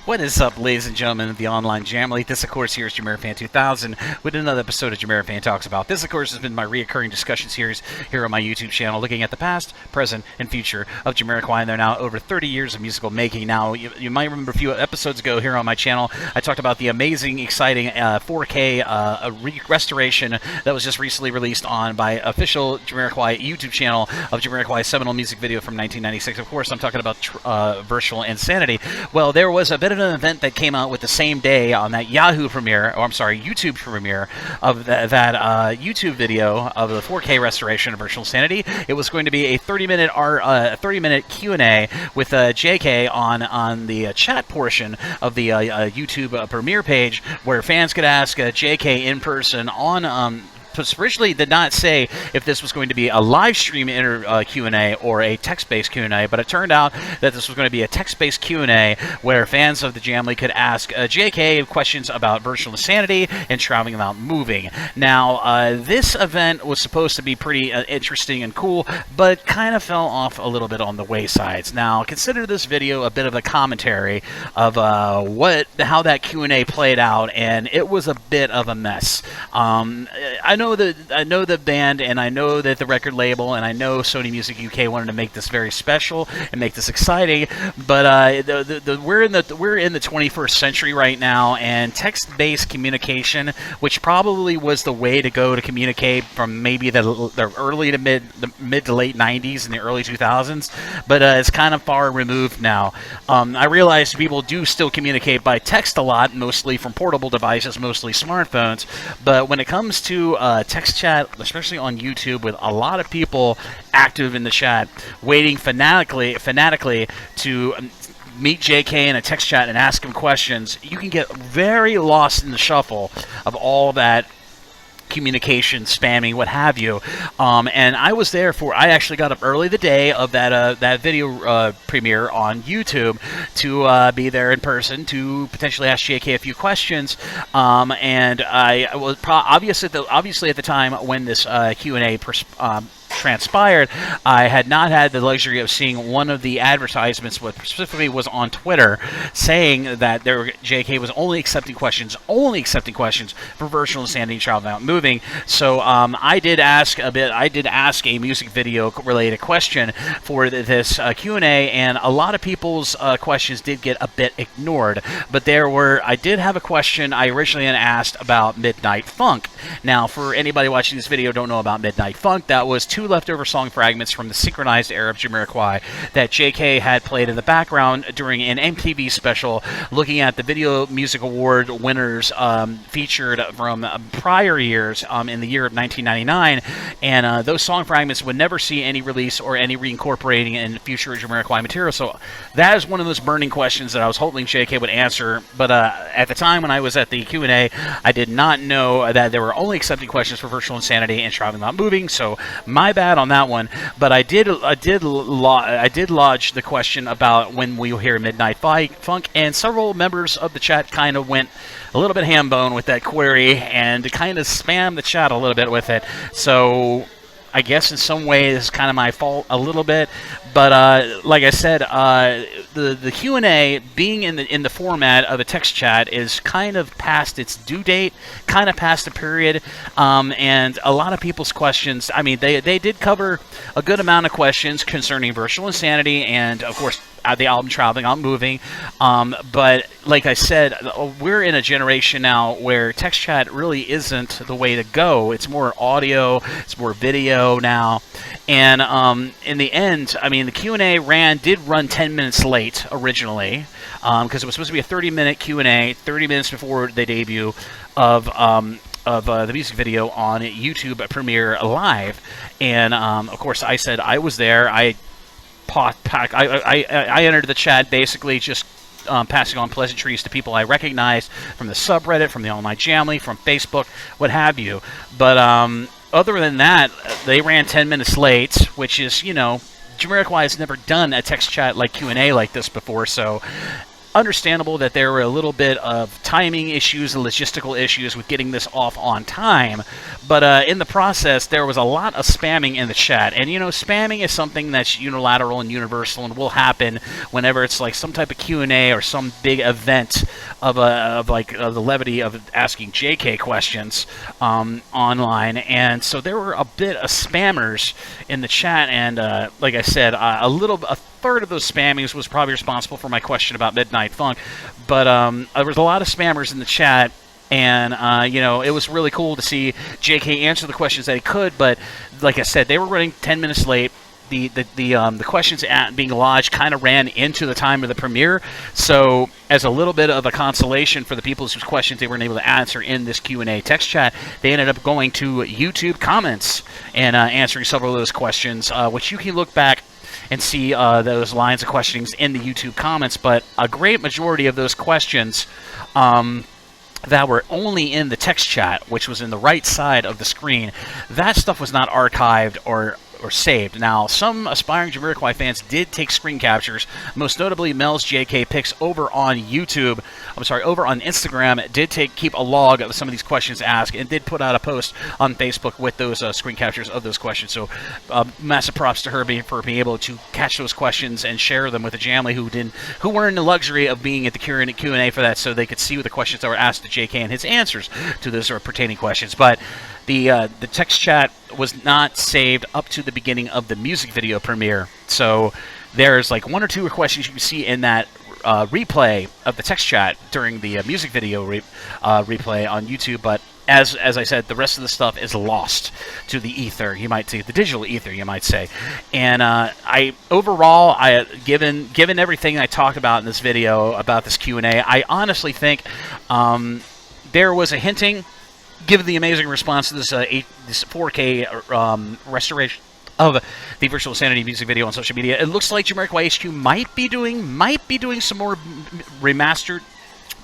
What is up, ladies and gentlemen of the online Jamily? This, of course, here is JamiroFan 2000 with another episode of JamiroFan Talks About. This, of course, has been my reoccurring discussion series here on my YouTube channel, looking at the past, present, and future of Jamiroquai. And they're now over 30 years of musical making. Now, you might remember a few episodes ago here on my channel, I talked about the amazing, exciting 4K restoration that was just recently released by official Jamiroquai YouTube channel of Jamiroquai's seminal music video from 1996. Of course, I'm talking about Virtual Insanity. Well, there was a bit of an event that came out with the same day on that YouTube premiere of that YouTube video of the 4K restoration of Virtual Insanity. It was going to be a 30-minute Q&A with JK on the chat portion of the YouTube premiere page, where fans could ask JK in person on originally did not say if this was going to be a live stream Q&A or a text-based Q&A, but it turned out that this was going to be a text-based Q&A where fans of the Jamily could ask JK questions about Virtual Insanity and traveling without moving. Now, this event was supposed to be pretty interesting and cool, but kind of fell off a little bit on the waysides. Now, consider this video a bit of a commentary of how that Q&A played out, and it was a bit of a mess. I know the band, and I know that the record label, and I know Sony Music UK wanted to make this very special and make this exciting, but we're in the 21st century right now, and text-based communication, which probably was the way to go to communicate from maybe the early to mid to late 90s and the early 2000s, but it's kind of far removed now. I realize people do still communicate by text a lot, mostly from portable devices, mostly smartphones, but when it comes to text chat, especially on YouTube, with a lot of people active in the chat, waiting fanatically to meet JK in a text chat and ask him questions, you can get very lost in the shuffle of all that communication, spamming, what have you. And I was there I actually got up early the day of that video premiere on YouTube to be there in person to potentially ask JK a few questions. And I was obviously at the time when this Q&A transpired, I had not had the luxury of seeing one of the advertisements, what specifically was on Twitter, saying that JK was only accepting questions for Virtual Insanity travel without moving. So I did ask a music video related question for this Q&A, and a lot of people's questions did get a bit ignored. But I did have a question I originally had asked about Midnight Funk. Now, for anybody watching this video who don't know about Midnight Funk, that was two leftover song fragments from the synchronized era of Jamiroquai that JK had played in the background during an MTV special looking at the Video Music Award winners featured from prior years in the year of 1999, and those song fragments would never see any release or any reincorporating in future Jamiroquai material. So that is one of those burning questions that I was hoping JK would answer, but at the time when I was at the Q&A, I did not know that they were only accepting questions for Virtual Insanity and traveling without moving, so my bad on that one. But I did lodge the question about when we will hear Midnight Funk, and several members of the chat kind of went a little bit ham-bone with that query and kind of spammed the chat a little bit with it. So I guess in some ways it's kind of my fault a little bit, but like I said, the Q&A being in the format of a text chat is kind of past its due date, kind of past the period, and a lot of people's questions, I mean, they did cover a good amount of questions concerning Virtual Insanity and, of course, the album Traveling Without Moving, but like I said, we're in a generation now where text chat really isn't the way to go. It's more audio, it's more video now, and in the end, I mean, the Q&A did run 10 minutes late originally, because it was supposed to be a 30-minute Q&A, 30 minutes before the debut of the music video on YouTube Premiere Live, and of course I said I was there. I entered the chat basically just passing on pleasantries to people I recognized from the subreddit, from the online Jamily, from Facebook, what have you. But other than that, they ran 10 minutes late, which is, you know, Jamiroquai has never done a text chat like Q&A like this before, so understandable that there were a little bit of timing issues and logistical issues with getting this off on time, but in the process, there was a lot of spamming in the chat. And, you know, spamming is something that's unilateral and universal and will happen whenever it's like some type of Q&A or some big event of the levity of asking JK questions online. And so there were a bit of spammers in the chat, and like I said, a third of those spammings was probably responsible for my question about Midnight Funk, but there was a lot of spammers in the chat, and you know, it was really cool to see JK answer the questions that he could, but like I said, they were running 10 minutes late. The questions being lodged kind of ran into the time of the premiere, so as a little bit of a consolation for the people whose questions they weren't able to answer in this Q&A text chat, they ended up going to YouTube comments and answering several of those questions, which you can look back and see those lines of questionings in the YouTube comments. But a great majority of those questions that were only in the text chat, which was in the right side of the screen, that stuff was not archived or saved. Now, some aspiring Jamiroquai fans did take screen captures, most notably Mel's JK Picks over on YouTube. Over on Instagram, did keep a log of some of these questions asked, and did put out a post on Facebook with those screen captures of those questions. So, massive props to her for being able to catch those questions and share them with the Jamily who weren't in the luxury of being at the Q&A for that, so they could see what the questions that were asked to JK and his answers to those pertaining questions. But the text chat was not saved up to the beginning of the music video premiere. So there's like one or two questions you can see in that replay of the text chat during the music video replay on YouTube. But as I said, the rest of the stuff is lost to the ether, you might say, the digital ether, you might say. And overall, given everything I talked about in this video about this Q&A, I honestly think there was a hinting, given the amazing response to this 4K restoration of the Virtual Insanity music video on social media, it looks like Jamiroquai HQ might be doing some more remastered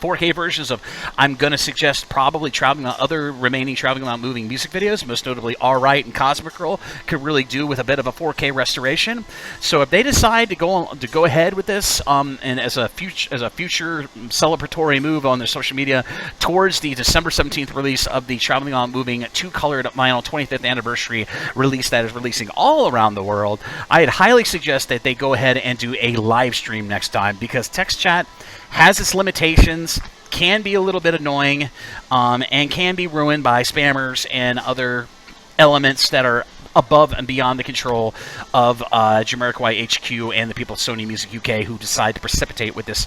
4K versions of, I'm going to suggest probably other remaining Traveling Without Moving music videos, most notably Alright and Cosmic Girl, could really do with a bit of a 4K restoration. So if they decide to go ahead with this, and as a future celebratory move on their social media towards the December 17th release of the Traveling Without Moving 2-colored vinyl 25th anniversary release that is releasing all around the world, I'd highly suggest that they go ahead and do a live stream next time, because text chat has its limitations, can be a little bit annoying, and can be ruined by spammers and other elements that are above and beyond the control of Jamiroquai HQ and the people at Sony Music UK who decide to precipitate with this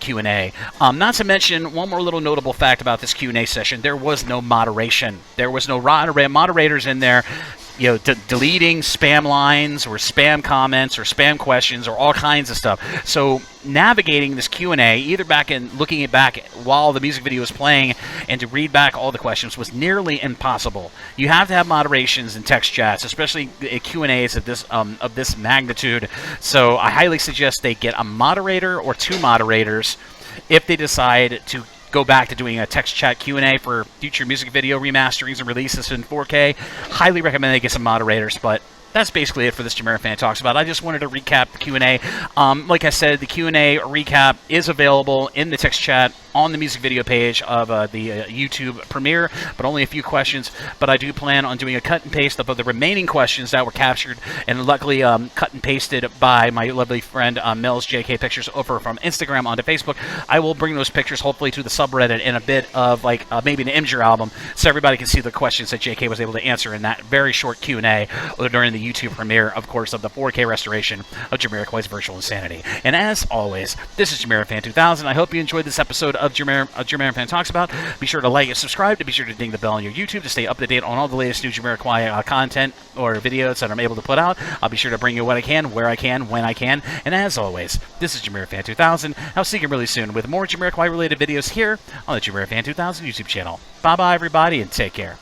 Q&A. Not to mention, one more little notable fact about this Q&A session, there was no moderation. There was no moderators in there, you know, deleting spam lines or spam comments or spam questions or all kinds of stuff. So navigating this Q&A, either looking back while the music video was playing and to read back all the questions, was nearly impossible. You have to have moderations in text chats, especially Q&As of this magnitude. So I highly suggest they get a moderator or two moderators if they decide to go back to doing a text chat Q&A for future music video remasterings and releases in 4K. Highly recommend they get some moderators, but that's basically it for this JamiroFan Talks About. I just wanted to recap the Q&A. Like I said, the Q&A recap is available in the text chat on the music video page of the YouTube premiere, but only a few questions. But I do plan on doing a cut and paste of the remaining questions that were captured and luckily cut and pasted by my lovely friend Mel's JK Pictures over from Instagram onto Facebook. I will bring those pictures hopefully to the subreddit in a bit of like maybe an Imgur album, so everybody can see the questions that JK was able to answer in that very short Q&A during the YouTube premiere, of course, of the 4K restoration of Jamiroquai's Virtual Insanity. And as always, this is JamiroFan 2000. I hope you enjoyed this episode of JamiroFan Talks About. Be sure to like and subscribe, to be sure to ding the bell on your YouTube to stay up to date on all the latest new Jamiroquai content or videos that I'm able to put out. I'll be sure to bring you what I can, where I can, when I can. And as always, this is JamiroFan 2000. I'll see you really soon with more Jamiroquai related videos here on the JamiroFan 2000 YouTube channel. Bye-bye, everybody, and take care.